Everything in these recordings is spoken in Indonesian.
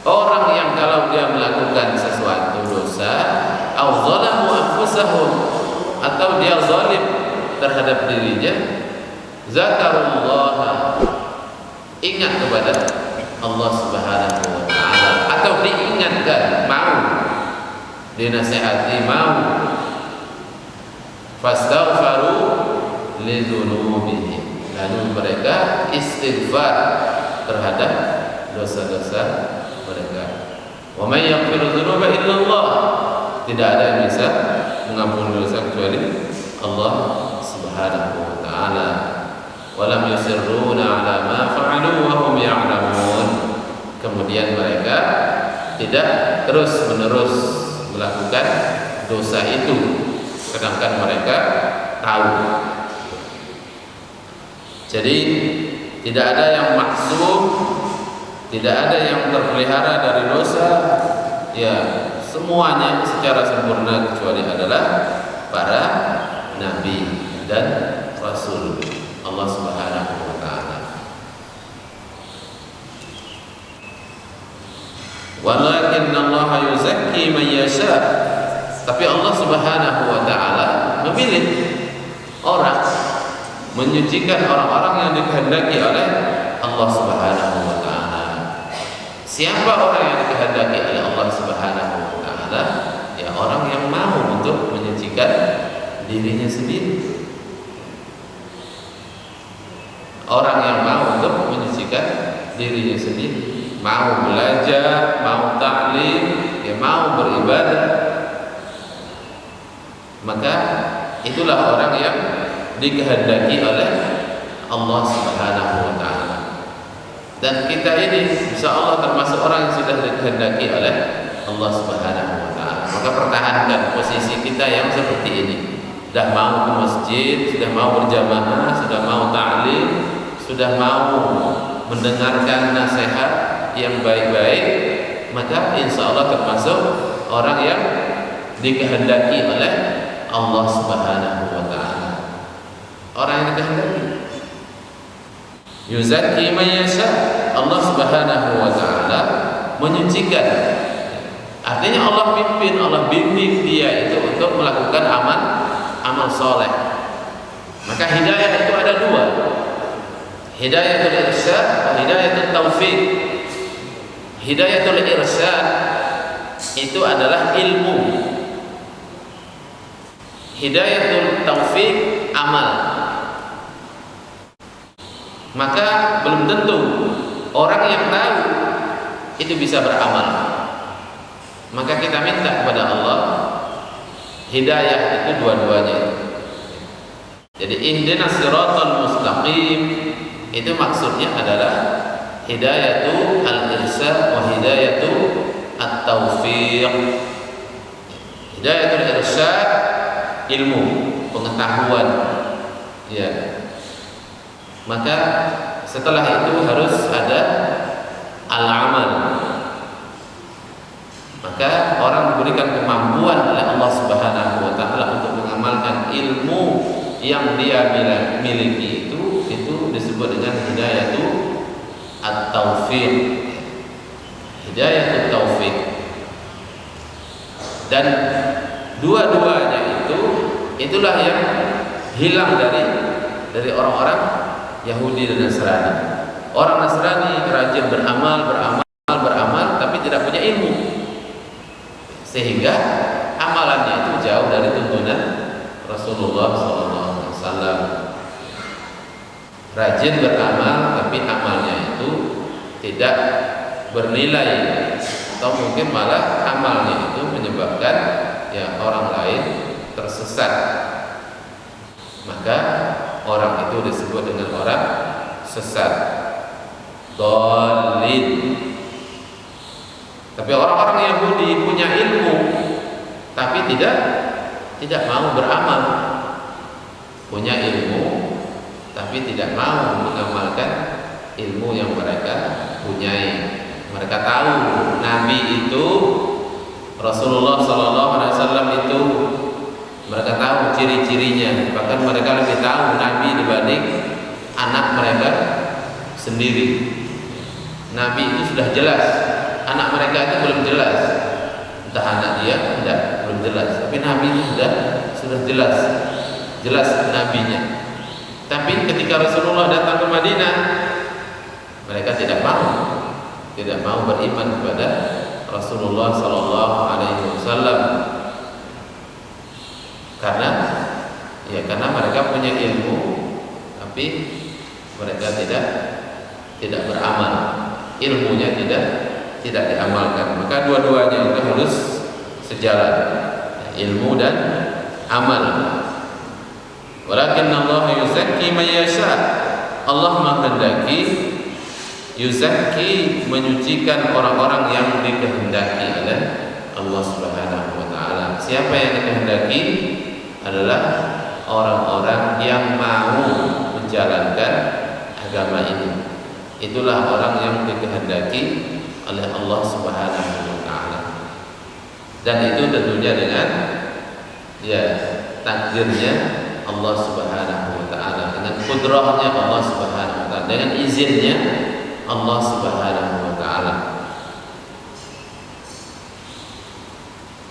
Orang yang kalau dia melakukan sesuatu dosa, au zalamu anfusahum, atau dia zalim terhadap dirinya, zakarullah, ingat kepada Allah Subhanahu wa taala, atau diingatkan, mau dinasihati, mau, fastaghfaru lidzunubihim, lalu mereka istighfar terhadap dosa-dosa mereka. Wa may yaghfiru dzunuba illallah, tidak ada yang bisa mengampuni dosa kecuali Allah Subhanahu wa taala. Wa lam yusirruna ala ma fa'alu wa hum ya'lamun, kemudian mereka tidak terus-menerus melakukan dosa itu sedangkan mereka tahu. Jadi tidak ada yang maksum, tidak ada yang terpelihara dari dosa, ya semuanya secara sempurna kecuali adalah para nabi dan rasul Allah Subhanahu wa taala. Walakinna Allah yuzakki man yasha, tapi Allah Subhanahu wa taala memilih orang, menyucikan orang-orang yang dikehendaki oleh Allah Subhanahu wa taala. Siapa orang yang dikehendaki oleh Allah Subhanahu wa taala? Ya orang yang mau untuk menyucikan dirinya sendiri. Orang yang mau untuk menyucikan dirinya sendiri, mau belajar, mau ta'lim, ya mau beribadah, maka itulah orang yang dikehendaki oleh Allah Subhanahu wa taala. Dan kita ini insyaallah termasuk orang yang sudah dikehendaki oleh Allah Subhanahu wa taala. Maka pertahankan posisi kita yang seperti ini. Sudah mau ke masjid, sudah mau berjamaah, sudah mau ta'lim, sudah mau mendengarkan nasihat yang baik-baik, maka insyaallah termasuk orang yang dikehendaki oleh Allah Subhanahu wa taala. Orang yang dikehendaki. Yuzakki man yasha, Allah Subhanahu wa taala menyucikan. Artinya Allah pimpin, Allah bimbing dia itu untuk melakukan amal soleh. Maka hidayah itu ada dua, hidayatul irsyad wa hidayatul taufik. Hidayatul irsyad itu adalah ilmu, hidayatul taufik amal. Maka belum tentu orang yang tahu itu bisa beramal. Maka kita minta kepada Allah hidayah itu dua-duanya. Jadi ihdinas siratal mustaqim itu maksudnya adalah hidayatu al-irsyad wa hidayatu at-taufiq. Hidayatul irsyad ilmu, pengetahuan, ya. Maka setelah itu harus ada al-amal. Maka orang diberikan kemampuan oleh Allah Subhanahu wa taala untuk mengamalkan ilmu yang dia miliki itu disebut dengan hidayatul at-taufiq. Hidayatul taufiq. Dan dua-duanya itulah yang hilang dari orang-orang Yahudi dan Nasrani. Orang Nasrani rajin beramal, tapi tidak punya ilmu, sehingga amalannya itu jauh dari tuntunan Rasulullah SAW. Rajin beramal, tapi amalnya itu tidak bernilai, atau mungkin malah amalnya itu menyebabkan ya orang lain tersesat. Maka orang itu disebut dengan orang sesat, dhalin. Tapi orang-orang Yahudi punya ilmu tapi tidak mau beramal. Punya ilmu tapi tidak mau mengamalkan ilmu yang mereka punyai. Mereka tahu Nabi itu, Rasulullah SAW itu, mereka tahu ciri-cirinya. Bahkan mereka lebih tahu Nabi dibanding anak mereka sendiri. Nabi itu sudah jelas anak mereka itu belum jelas, entah anak dia belum jelas, tapi Nabi itu sudah jelas nabinya. Tapi ketika Rasulullah datang ke Madinah, mereka tidak mau beriman kepada Rasulullah Sallallahu Alaihi Wasallam karena mereka punya ilmu, tapi mereka tidak beramal, ilmunya tidak diamalkan. Maka dua-duanya itu harus sejalan, ilmu dan amal. Walakin Allah yuzakki man yasha. Allah menghendaki yuzakki, menyucikan orang-orang yang dikehendaki oleh Allah Subhanahu wa taala. Siapa yang dikehendaki adalah orang-orang yang mau menjalankan agama ini. Itulah orang yang dikehendaki oleh Allah Subhanahu wa taala. Dan itu tentunya dengan takdirnya Allah Subhanahu wa taala, dengan kudrahnya Allah Subhanahu wa taala, dengan izinnya Allah Subhanahu wa taala.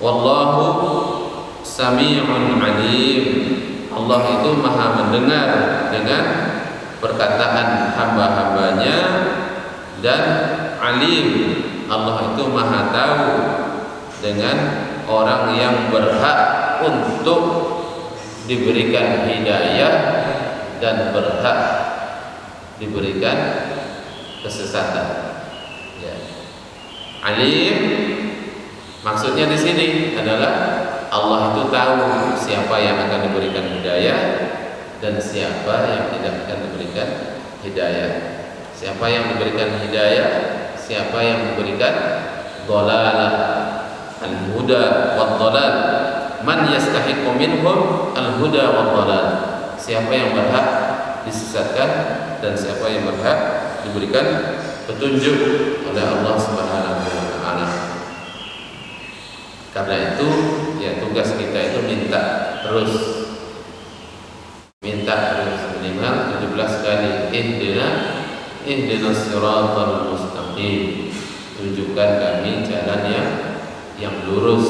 Wallahu sami'un alim. Allah itu maha mendengar dengan perkataan hamba-hambanya, dan alim, Allah itu maha tahu dengan orang yang berhak untuk diberikan hidayah dan berhak diberikan kesesatan. Alim maksudnya di sini adalah Allah itu tahu siapa yang akan diberikan hidayah dan siapa yang tidak akan diberikan hidayah. Siapa yang diberikan hidayah, siapa yang diberikan dhalalah, al-huda wad-dhalal. Man yastahiqu minhum al-huda wad-dhalal. Siapa yang berhak disesatkan dan siapa yang berhak diberikan petunjuk oleh Allah Subhanahu wa taala. Karena itu tugas kita itu minta terus minimal 17 kali ihdinas siratal mustaqim. Tunjukkan kami jalan yang lurus,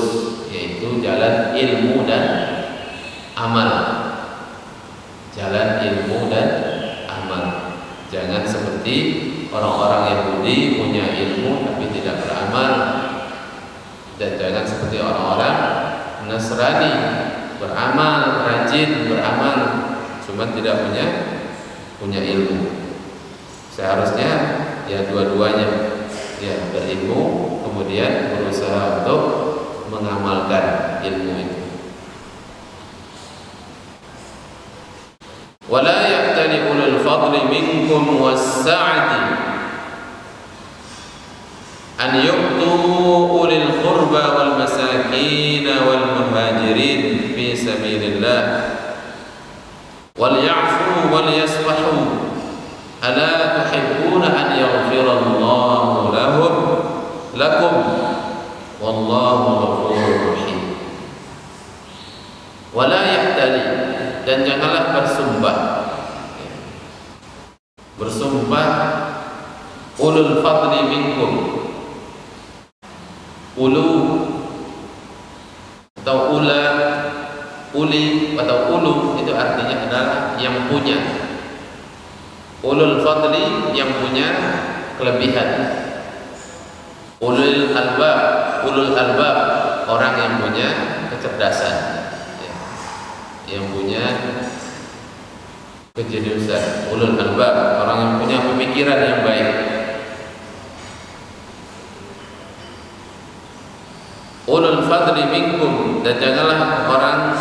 yaitu jalan ilmu dan amal. Jalan ilmu dan amal. Jangan seperti orang-orang Yahudi punya ilmu tapi tidak beramal, dan jangan seperti orang-orang Nasrani beramal, rajin beramal, cuma tidak punya ilmu. Seharusnya dua-duanya, berilmu kemudian berusaha untuk mengamalkan ilmu itu. Wala ya'tali ulul fadli minkum was-sa'ati an yu'tu ulil qurba wal masakin wal muhajirin fi sabilillah wal ya'fu wal yasfahu ala tuhibbuna an yaghfirallahu lakum wallahu ghafurur rahim. Wala ya'tali, dan janganlah bersumpah ulul fadli minkum. Ulu atau uli atau ulu itu artinya adalah yang punya. Ulul fadli yang punya kelebihan. Ulul albab orang yang punya kecerdasan, yang punya kejeniusan. Ulul albab orang yang punya pemikiran yang baik. Ulul fadli minkum, dan janganlah orang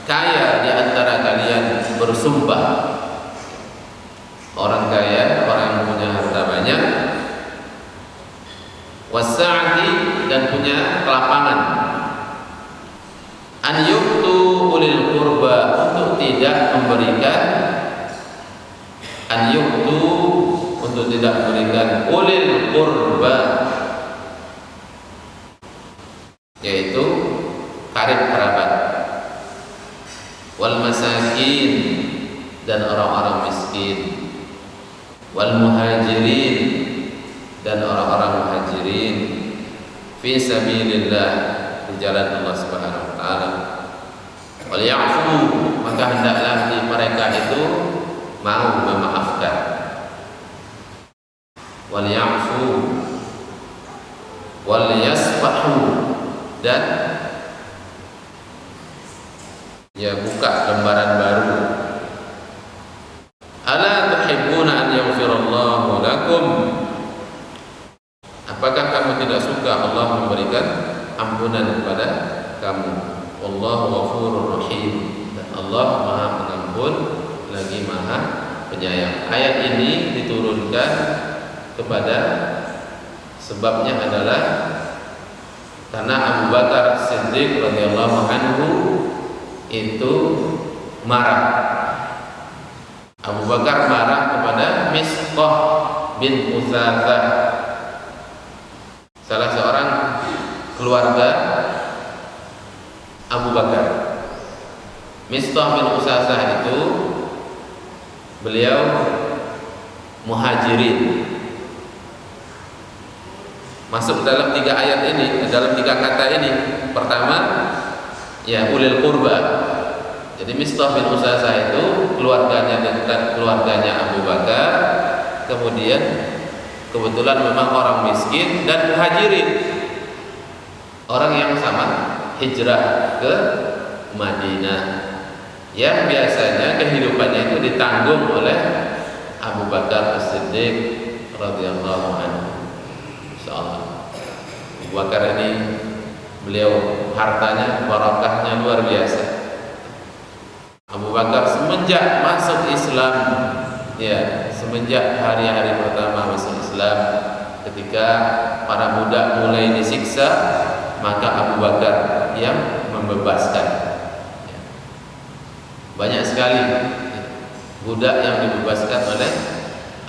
kaya di antara kalian bersumpah. Orang kaya, orang yang punya harta banyak, wasa'ati, dan punya kelapangan, an yu'tu ulil qurba, untuk tidak memberikan, an yu'tu, untuk tidak memberikan ulil qurba, yaitu karib kerabat, wal masakin, dan orang-orang miskin, wal muhajirin, dan orang-orang muhajirin, fi sabilillah, di jalan Allah Subhanahu wa taala. Wal ya'fu, maka hendaklah mereka itu mau memaafkan. Wal ya'fu wal yasfahu, dan ya buka lembaran baru. Ala tuhibbuna an yaghfirallahu lakum, apakah kamu tidak suka Allah memberikan ampunan kepada kamu? Wallahu ghafurur rahim, dan Allah Maha Pengampun lagi Maha Penyayang. Ayat ini diturunkan kepada, sebabnya adalah karena Abu Bakar Siddiq radhiyallahu anhu itu marah. Abu Bakar marah kepada Mistah bin Utsatsah, salah seorang keluarga Abu Bakar. Mistah bin Utsatsah itu beliau muhajirin. Masuk dalam 3 ayat ini, dalam 3 kata ini. Pertama, ya ulil qurba. Jadi Mistah bin Utsatsah itu keluarganya dekat, keluarganya Abu Bakar. Kemudian kebetulan memang orang miskin dan muhajirin, orang yang sama hijrah ke Madinah, yang biasanya kehidupannya itu ditanggung oleh Abu Bakar As-Siddiq radhiyallahu anhu. Insyaallah Abu Bakar ini beliau hartanya, barakahnya luar biasa. Abu Bakar semenjak masuk Islam, ya semenjak hari-hari pertama masuk Islam, ketika para budak mulai disiksa, maka Abu Bakar yang membebaskan. Banyak sekali budak yang dibebaskan oleh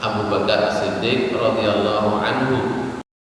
Abu Bakar Siddiq radhiyallahu anhu.